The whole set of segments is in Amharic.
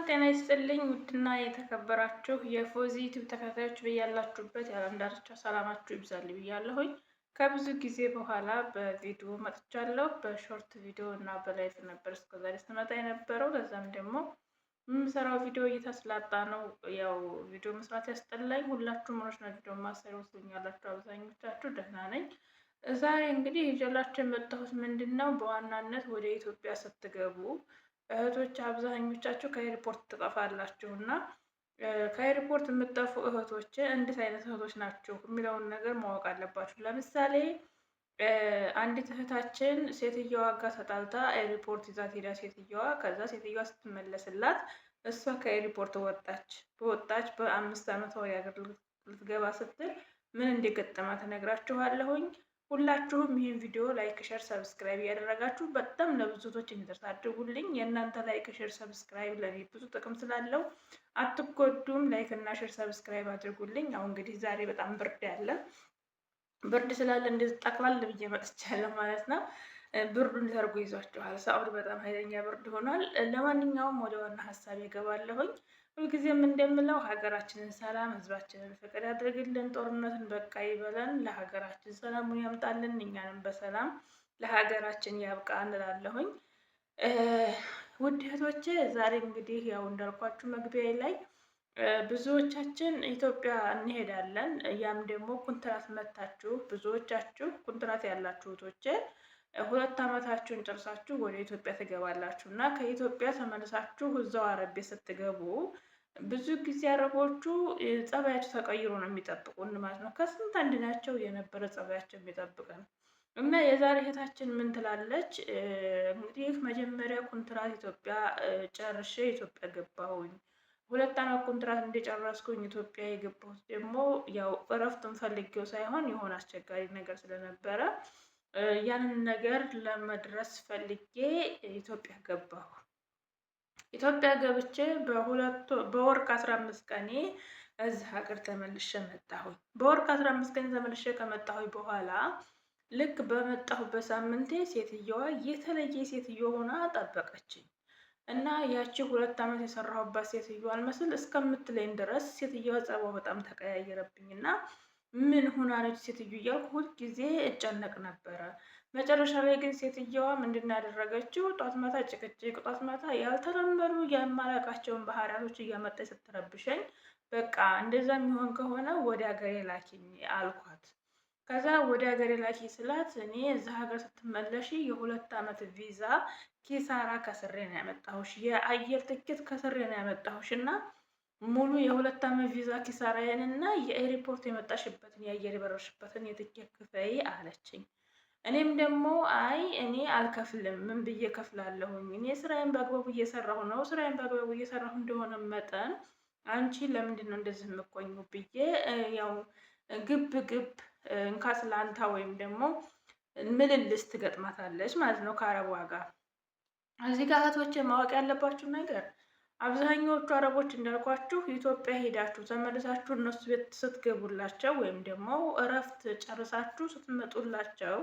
ጤና ይስጥልኝ ውድና የተከበራችሁ የፎዚ ዩቲዩብ ተከታታዮች በያላችሁበት የዓለም ዳርቻ ሰላማችሁ ይብዛል ብያለሁኝ። ከብዙ ጊዜ በኋላ በቪዲዮ መጥቻለሁ። በሾርት ቪዲዮ እና በላይቭ ነበር እስከዛሬ ስመጣ የነበረው። ለዛም ደግሞ የምሰራው ቪዲዮ እይታ ስላጣ ነው። ያው ቪዲዮ መስራት ያስጠላኝ። ሁላችሁም ሆኖች ነው ቪዲዮ ማሰሩ ያላችሁ አብዛኞቻችሁ ደህና ነኝ። ዛሬ እንግዲህ ይዤላችሁ የመጣሁት ምንድን ነው፣ በዋናነት ወደ ኢትዮጵያ ስትገቡ እህቶች አብዛኞቻችሁ ከኤርፖርት ትጠፋላችሁ እና ከኤርፖርት የምትጠፉ እህቶች እንዴት አይነት እህቶች ናቸው የሚለውን ነገር ማወቅ አለባችሁ። ለምሳሌ አንዲት እህታችን ሴትየዋ ጋር ተጣልታ ኤርፖርት ይዛት ሄዳ ከዛ ሴትየዋ ስትመለስላት እሷ ከኤርፖርት በወጣች በ5 ዓመቷ ወደ ሀገር ልትገባ ስትል ምን እንደገጠማት እነግራችኋለሁኝ። ሁላችሁም ይህን ቪዲዮ ላይክ፣ ሼር፣ ሰብስክራይብ እያደረጋችሁ በጣም ለብዙ ሰዎች እንዲደርስ አድርጉልኝ። የእናንተ ላይክ፣ ሼር፣ ሰብስክራይብ ለኔ ብዙ ጥቅም ስላለው አትጎዱም። ላይክ እና ሼር ሰብስክራይብ አድርጉልኝ። አሁን እንግዲህ ዛሬ በጣም ብርድ ስላለ እንደዚህ ጠቅላል ብዬ መጥቻለሁ ማለት ነው። ብርዱን ተርጎ ይዟችኋል። ሳውዲ በጣም ኃይለኛ ብርድ ሆኗል። ለማንኛውም ወደ ዋና ሀሳብ ይገባለሁኝ። ሁልጊዜም እንደምለው ሀገራችንን ሰላም፣ ህዝባችንን ፍቅር ያድርግልን፣ ጦርነትን በቃ ይበለን፣ ለሀገራችን ሰላሙን ያምጣልን፣ እኛንም በሰላም ለሀገራችን ያብቃ እንላለሁኝ። ውድ እህቶቼ ዛሬ እንግዲህ ያው እንዳልኳችሁ መግቢያ ላይ ብዙዎቻችን ኢትዮጵያ እንሄዳለን። ያም ደግሞ ኩንትራት መታችሁ፣ ብዙዎቻችሁ ኩንትራት ያላችሁ እህቶቼ 2 ዓመታችሁን ጨርሳችሁ ወደ ኢትዮጵያ ትገባላችሁ እና ከኢትዮጵያ ተመልሳችሁ እዛው አረቤ ስትገቡ ብዙ ጊዜ አረቦቹ ጸባያቸው ተቀይሮ ነው የሚጠብቁን ማለት ነው። ከስንት አንድ ናቸው የነበረ ጸባያቸው የሚጠብቀን እና የዛሬ እህታችን ምን ትላለች እንግዲህ መጀመሪያ ኮንትራት ኢትዮጵያ ጨርሼ ኢትዮጵያ ገባሁኝ። 2 ዓመት ኮንትራት እንደጨረስኩኝ ኢትዮጵያ የገባሁት ደግሞ ያው እረፍቱን ፈልጌው ሳይሆን የሆነ አስቸጋሪ ነገር ስለነበረ ያንን ነገር ለመድረስ ፈልጌ ኢትዮጵያ ገባሁ። ኢትዮጵያ ገብቼ በወር ከ15 ቀኔ እዚህ ሀገር ተመልሼ መጣሁኝ። በወር ከ15 ቀን ተመልሼ ከመጣሁኝ በኋላ ልክ በመጣሁ በሳምንቴ ሴትየዋ የተለየ ሴትዮ ሆና ጠበቀችኝ እና ያቺ 2 ዓመት የሰራሁባት ሴትዮ አልመስል እስከምትለኝ ድረስ ሴትየዋ ጸባው በጣም ተቀያየረብኝ እና ምን ሆና ነች ሴትዮ እያልኩ ሁልጊዜ እጨነቅ ነበረ። መጨረሻ ላይ ግን ሴትየዋ ምንድን ያደረገችው ጧት ማታ ጭቅጭቅ፣ ጧት ማታ ያልተለመዱ የማላውቃቸውን ባህሪያቶች እያመጣች ስትረብሸኝ፣ በቃ እንደዛ የሚሆን ከሆነ ወደ ሀገሬ ላኪኝ አልኳት። ከዛ ወደ ሀገሬ ላኪ ስላት እኔ እዛ ሀገር ስትመለሺ የ2 ዓመት ቪዛ ኪሳራ ከስሬ ነው ያመጣሁሽ፣ የአየር ትኬት ከስሬ ነው ያመጣሁሽ እና ሙሉ የ2 ዓመት ቪዛ ኪሳራዬን እና የኤርፖርት የመጣሽበትን የአየር የበረርሽበትን የትኬት ክፈይ አለችኝ። እኔም ደግሞ አይ እኔ አልከፍልም፣ ምን ብዬ ከፍላለሁኝ? እኔ ስራዬን በአግባቡ እየሰራሁ ነው። ስራዬን በአግባቡ እየሰራሁ እንደሆነ መጠን አንቺ ለምንድን ነው እንደዚህ የምትቆኙ ብዬ ያው ግብ እንካስላንታ ወይም ደግሞ ምልልስ ትገጥማታለች ማለት ነው ከአረቧ ጋር። እዚህ ጋር እህቶቼ ማወቅ ያለባችሁ ነገር አብዛኛዎቹ አረቦች እንዳልኳችሁ ኢትዮጵያ ሄዳችሁ ተመልሳችሁ እነሱ ቤት ስትገቡላቸው ወይም ደግሞ እረፍት ጨርሳችሁ ስትመጡላቸው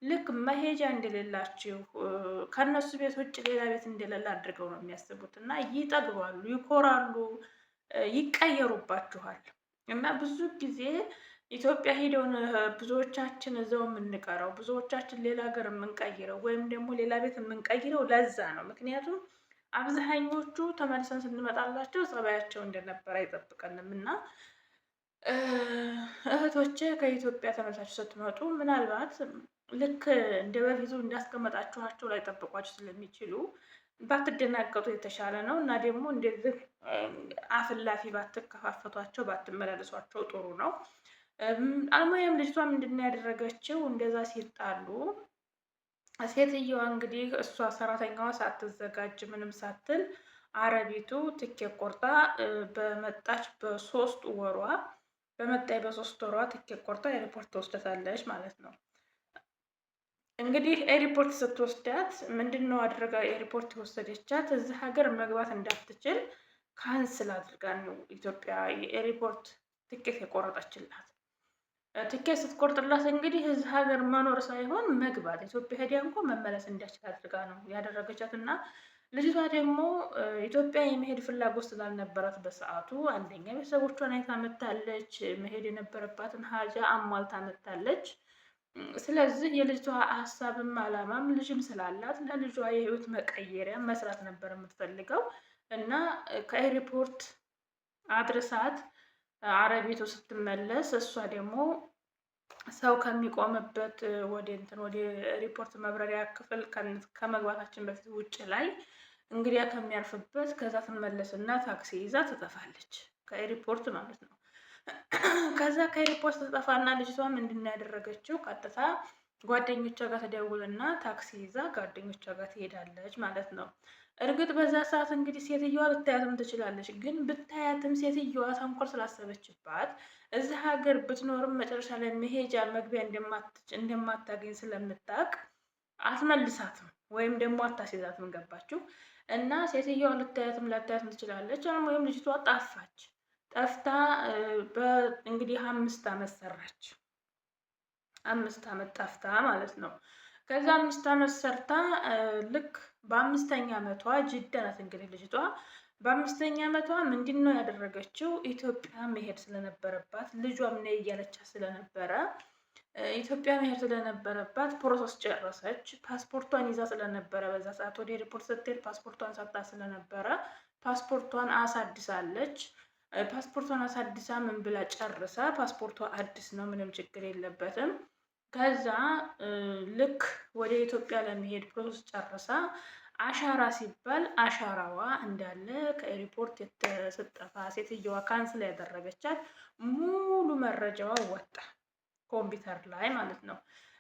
ልክ መሄጃ እንደሌላችሁ ከነሱ ቤት ውጭ ሌላ ቤት እንደሌለ አድርገው ነው የሚያስቡት እና ይጠግባሉ፣ ይኮራሉ፣ ይቀየሩባችኋል እና ብዙ ጊዜ ኢትዮጵያ ሄደውን ብዙዎቻችን እዛው የምንቀረው ብዙዎቻችን ሌላ ሀገር የምንቀይረው ወይም ደግሞ ሌላ ቤት የምንቀይረው ለዛ ነው። ምክንያቱም አብዛኞቹ ተመልሰን ስንመጣላቸው ጸባያቸው እንደነበረ አይጠብቀንም እና እህቶቼ ከኢትዮጵያ ተመልሳችሁ ስትመጡ ምናልባት ልክ እንደ በፊቱ እንዳስቀመጣችኋቸው ላይ ጠብቋችሁ ስለሚችሉ ባትደናገጡ የተሻለ ነው እና ደግሞ እንደዚህ አፍላፊ ባትከፋፈቷቸው ባትመላለሷቸው ጥሩ ነው። አልሙያም ልጅቷ ምንድን ነው ያደረገችው? እንደዛ ሲጣሉ ሴትየዋ እንግዲህ እሷ ሰራተኛዋ ሳትዘጋጅ ምንም ሳትል አረቢቱ ትኬት ቆርጣ በመጣች በ3 ወሯ ትኬት ቆርጣ ኤርፖርት ትወስዳታለች ማለት ነው። እንግዲህ ኤርፖርት ስትወስዳት ምንድነው አድርጋ ኤርፖርት የወሰደቻት? እዚህ ሀገር መግባት እንዳትችል ካንስል አድርጋ ነው ኢትዮጵያ የኤርፖርት ትኬት የቆረጠችላት። ትኬት ስትቆርጥላት እንግዲህ እዚህ ሀገር መኖር ሳይሆን መግባት ኢትዮጵያ ሄዳ እንኳን መመለስ እንዳችል አድርጋ ነው ያደረገቻት እና ልጅቷ ደግሞ ኢትዮጵያ የመሄድ ፍላጎት ስላልነበራት በሰዓቱ አንደኛ ቤተሰቦቿን አይታ መታለች። መሄድ የነበረባትን ሀጃ አሟልታ መታለች። ስለዚህ የልጅቷ ሀሳብም አላማም ልጅም ስላላት ለልጇ የህይወት መቀየሪያ መስራት ነበር የምትፈልገው እና ከኤርፖርት አድርሳት አረቤቱ ስትመለስ እሷ ደግሞ ሰው ከሚቆምበት ወደ ሪፖርት መብረሪያ ክፍል ከመግባታችን በፊት ውጭ ላይ እንግዲያ ከሚያርፍበት ከዛ ትመለስና ታክሲ ይዛ ትጠፋለች። ከኤርፖርት ማለት ነው። ከዛ ከኤርፖርት ትጠፋና ልጅቷ ምንድን ያደረገችው ቀጥታ ጓደኞቿ ጋር ተደውልና ታክሲ ይዛ ጓደኞቿ ጋር ትሄዳለች ማለት ነው። እርግጥ በዛ ሰዓት እንግዲህ ሴትዮዋ ልታያትም ትችላለች። ግን ብታያትም ሴትዮዋ ተንኮል ስላሰበችባት እዚህ ሀገር ብትኖርም መጨረሻ ላይ መሄጃ መግቢያ እንደማታገኝ ስለምታውቅ አትመልሳትም ወይም ደግሞ አታስይዛትም። ገባችሁ? እና ሴትዮዋ ልታያትም ላታያትም ትችላለች። ወይም ልጅቷ ጠፋች። ጠፍታ እንግዲህ 5 ዓመት ሰራች። 5 ዓመት ጠፍታ ማለት ነው። ከዛ 5 ዓመት ሰርታ ልክ በ5ኛ ዓመቷ ጅዳ ናት እንግዲህ ልጅቷ። በ5ኛ ዓመቷ ምንድን ነው ያደረገችው? ኢትዮጵያ መሄድ ስለነበረባት ልጇም ነይ እያለቻት ስለነበረ ኢትዮጵያ መሄድ ስለነበረባት ፕሮሰስ ጨረሰች። ፓስፖርቷን ይዛ ስለነበረ በዛ ሰዓት ወደ ሪፖርት ስትሄድ ፓስፖርቷን ሰጥታ ስለነበረ ፓስፖርቷን አሳድሳለች። ፓስፖርቷን አሳድሳ ምን ብላ ጨርሳ ፓስፖርቷ አዲስ ነው፣ ምንም ችግር የለበትም። ከዛ ልክ ወደ ኢትዮጵያ ለመሄድ ፕሮሰስ ጨርሳ አሻራ ሲባል አሻራዋ እንዳለ ከኤርፖርት የተሰጠፋ ሴትየዋ ካንስል ያደረገቻት ሙሉ መረጃዋ ወጣ፣ ኮምፒውተር ላይ ማለት ነው።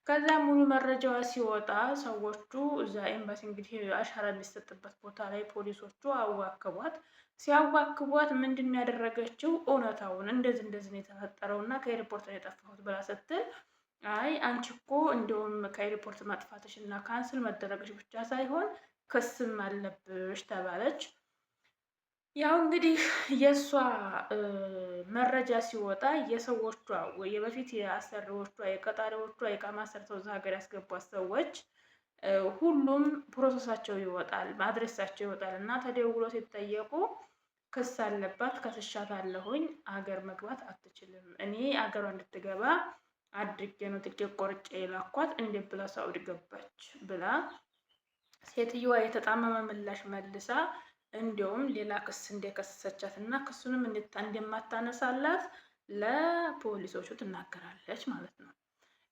ከዛ ሙሉ መረጃዋ ሲወጣ ሰዎቹ እዛ ኤምባሲ እንግዲህ አሻራ የሚሰጥበት ቦታ ላይ ፖሊሶቹ አዋክቧት። ሲያዋክቧት ምንድን ያደረገችው? እውነታውን እንደዚህ ነው የተፈጠረው እና ከኤርፖርት ነው የጠፋሁት ብላ ስትል አይ አንቺ እኮ እንደውም ከኤርፖርት መጥፋትሽ እና ካንስል መደረግሽ ብቻ ሳይሆን ክስም አለብሽ ተባለች። ያው እንግዲህ የእሷ መረጃ ሲወጣ የሰዎቿ የበፊት የአሰሪዎቿ የቀጣሪዎቿ የቃማ ሰርተው እዛ ሀገር ያስገቧት ሰዎች ሁሉም ፕሮሰሳቸው ይወጣል፣ አድሬሳቸው ይወጣል እና ተደውሎ ሲጠየቁ ክስ አለባት፣ ከስሻታለሁኝ፣ አገር መግባት አትችልም፣ እኔ አገሯ እንድትገባ አድርጌ ነው ትኬት ቆርጬ የላኳት፣ እንዴት ብላ ሳውዲ ገባች ብላ ሴትዮዋ የተጣመመ ምላሽ መልሳ እንዲያውም ሌላ ክስ እንደከሰሰቻት እና ክሱንም እንደማታነሳላት ለፖሊሶቹ ትናገራለች ማለት ነው።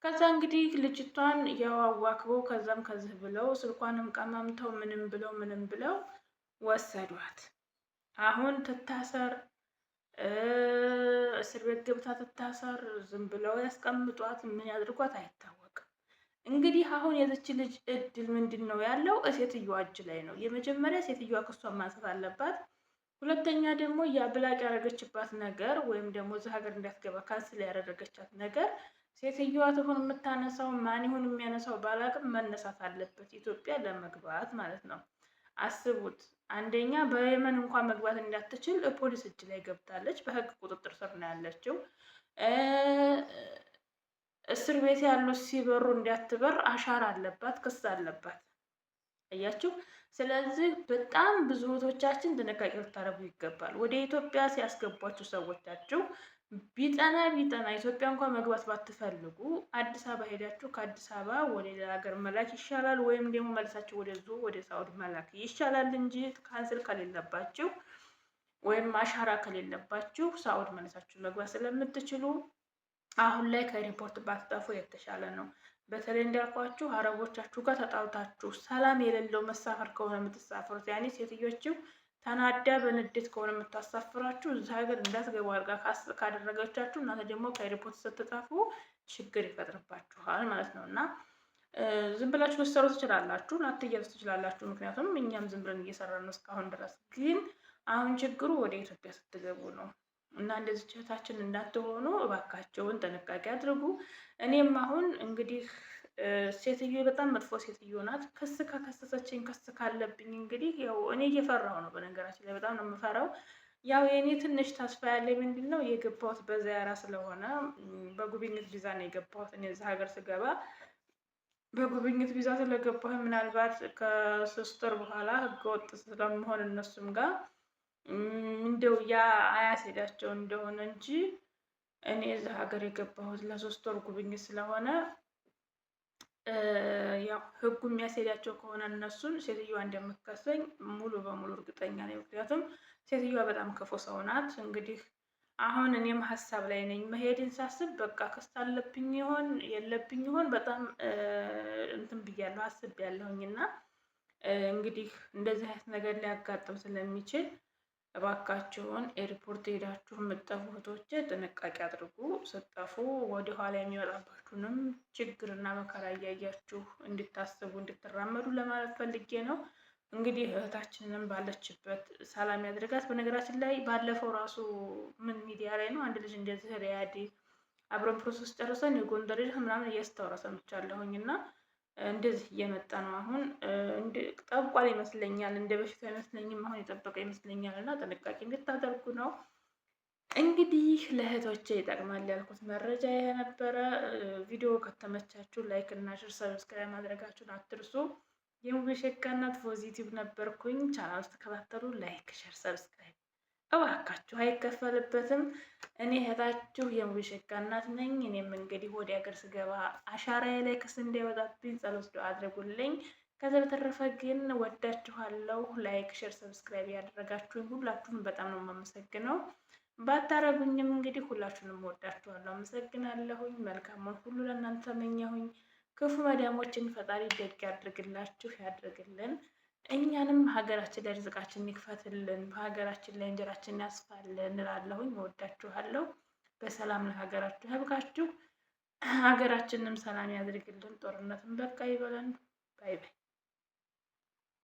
ከዛ እንግዲህ ልጅቷን ያው አዋክበው ከዛም ከዚህ ብለው ስልኳንም ቀማምተው ምንም ብለው ወሰዷት። አሁን ትታሰር እስር ቤት ገብታ ትታሰር፣ ዝም ብለው ያስቀምጧት፣ ምን ያድርጓት አይታወቅም። እንግዲህ አሁን የዚች ልጅ እድል ምንድን ነው ያለው? ሴትዮዋ እጅ ላይ ነው። የመጀመሪያ ሴትዮዋ ክሷን ማንሳት አለባት። ሁለተኛ ደግሞ የአብላጭ ያደረገችባት ነገር ወይም ደግሞ እዚህ ሀገር እንዳትገባ ካንስል ያደረገቻት ነገር ሴትዮዋ ትሆን የምታነሳው ማን ይሁን የሚያነሳው ባላቅም መነሳት አለበት፣ ኢትዮጵያ ለመግባት ማለት ነው። አስቡት። አንደኛ በየመን እንኳን መግባት እንዳትችል ፖሊስ እጅ ላይ ገብታለች። በህግ ቁጥጥር ስር ነው ያለችው። እስር ቤት ያሉት ሲበሩ እንዳትበር አሻራ አለባት፣ ክስ አለባት። እያችሁ። ስለዚህ በጣም ብዙ እህቶቻችን ጥንቃቄ ልታደርጉ ይገባል። ወደ ኢትዮጵያ ሲያስገቧችሁ ሰዎቻችሁ ቢጠና ኢትዮጵያ እንኳን መግባት ባትፈልጉ አዲስ አበባ ሄዳችሁ ከአዲስ አበባ ወደ ሌላ ሀገር መላክ ይሻላል፣ ወይም ደግሞ መልሳችሁ ወደ ሳውዲ መላክ ይሻላል እንጂ ካንስል ከሌለባችሁ ወይም አሻራ ከሌለባችሁ ሳውዲ መልሳችሁ መግባት ስለምትችሉ አሁን ላይ ከሪፖርት ባትጠፉ የተሻለ ነው። በተለይ እንዳልኳችሁ አረቦቻችሁ ጋር ተጣልታችሁ ሰላም የሌለው መሳፈር ከሆነ የምትሳፈሩት ያኔ ሴትዮችው ተናዳ በንዴት ከሆነ የምታሳፍራችሁ እዚህ ሀገር እንዳትገቡ አድርጋ ካደረገቻችሁ እናንተ ደግሞ ከሪፖርት ስትጠፉ ችግር ይፈጥርባችኋል ማለት ነው። እና ዝም ብላችሁ ልትሰሩ ትችላላችሁ፣ ላትያዙ ትችላላችሁ። ምክንያቱም እኛም ዝም ብለን እየሰራን ነው እስካሁን ድረስ። ግን አሁን ችግሩ ወደ ኢትዮጵያ ስትገቡ ነው። እና እንደዚህ ችህታችን እንዳትሆኑ እባካቸውን ጥንቃቄ አድርጉ። እኔም አሁን እንግዲህ ሴትዮ በጣም መጥፎ ሴትዮ ናት። ክስ ከከሰሰችኝ ክስ ካለብኝ እንግዲህ ያው እኔ እየፈራሁ ነው። በነገራችን ላይ በጣም ነው የምፈራው። ያው የእኔ ትንሽ ተስፋ ያለ ምንድን ነው የገባሁት በዚያራ ስለሆነ በጉብኝት ቪዛ ነው የገባሁት። እኔ እዚህ ሀገር ስገባ በጉብኝት ቪዛ ስለገባሁ ምናልባት ከ3 ወር በኋላ ህገወጥ ስለመሆን እነሱም ጋር እንደው ያ አያስሄዳቸው እንደሆነ እንጂ እኔ እዛ ሀገር የገባሁት ለ3 ወር ጉብኝት ስለሆነ ያው ህጉ የሚያስሄዳቸው ከሆነ እነሱን ሴትዮዋ እንደምትከሰኝ ሙሉ በሙሉ እርግጠኛ ነኝ። ምክንያቱም ሴትዮዋ በጣም ክፉ ሰው ናት። እንግዲህ አሁን እኔም ሀሳብ ላይ ነኝ። መሄድን ሳስብ በቃ ክስ አለብኝ ይሆን የለብኝ ይሆን በጣም እንትን ብያለሁ አስቤያለሁኝ። እና እንግዲህ እንደዚህ አይነት ነገር ሊያጋጥም ስለሚችል እባካችሁን ኤርፖርት ሄዳችሁ የምትጠፉ እህቶቼ ጥንቃቄ አድርጉ። ስትጠፉ ወደ ኋላ የሚመጣባችሁንም ችግርና መከራ እያያችሁ እንድታስቡ እንድትራመዱ ለማለት ፈልጌ ነው። እንግዲህ እህታችንንም ባለችበት ሰላም ያድርጋት። በነገራችን ላይ ባለፈው ራሱ ምን ሚዲያ ላይ ነው አንድ ልጅ እንደዚህ ሪያድ አብረን ፕሮሰስ ጨርሰን የጎንደር ልጅ ምናምን እያስተዋረ ሰምቻለሁኝ። እና እንደዚህ እየመጣ ነው አሁን ጠብቋል ይመስለኛል። እንደ በፊት አይመስለኝም፣ አሁን የጠበቀ ይመስለኛል። እና ጥንቃቄ እንድታደርጉ ነው። እንግዲህ ለእህቶቼ ይጠቅማል ያልኩት መረጃ ይሄ ነበረ። ቪዲዮ ከተመቻችሁ ላይክ እና ሼር ሰብስክራይብ ማድረጋችሁን አትርሱ። የሙቤሸጋ እናት ፖዚቲቭ ነበርኩኝ። ቻናል ተከታተሉ፣ ላይክ ሼር ሰብስክራይብ እባካችሁ አይከፈልበትም። እኔ እህታችሁ የሙቤሸጋ እናት ነኝ። እኔም እንግዲህ ወደ ሀገር ስገባ አሻራዬ ላይ ክስ እንዳይወጣብኝ ጸሎት ዱአ አድርጉልኝ። ከዛ በተረፈ ግን ወዳችኋለሁ። ላይክ ሼር ሰብስክራይብ ያደረጋችሁኝ ሁላችሁም በጣም ነው የማመሰግነው። ባታረጉኝም እንግዲህ ሁላችሁንም ወዳችኋለሁ፣ አመሰግናለሁኝ። መልካሙን ሁሉ ለእናንተ ተመኘሁኝ። ክፉ መዳሞችን ፈጣሪ ደግ ያድርግላችሁ ያድርግልን። እኛንም ሀገራችን ላይ ርዝቃችን ይክፈትልን፣ በሀገራችን ላይ እንጀራችን ያስፋልን እንላለሁኝ። እወዳችኋለሁ። በሰላም ለሀገራችሁ ያብቃችሁ፣ ሀገራችንም ሰላም ያድርግልን። ጦርነትን በቃ ይበለን። ባይ ባይ።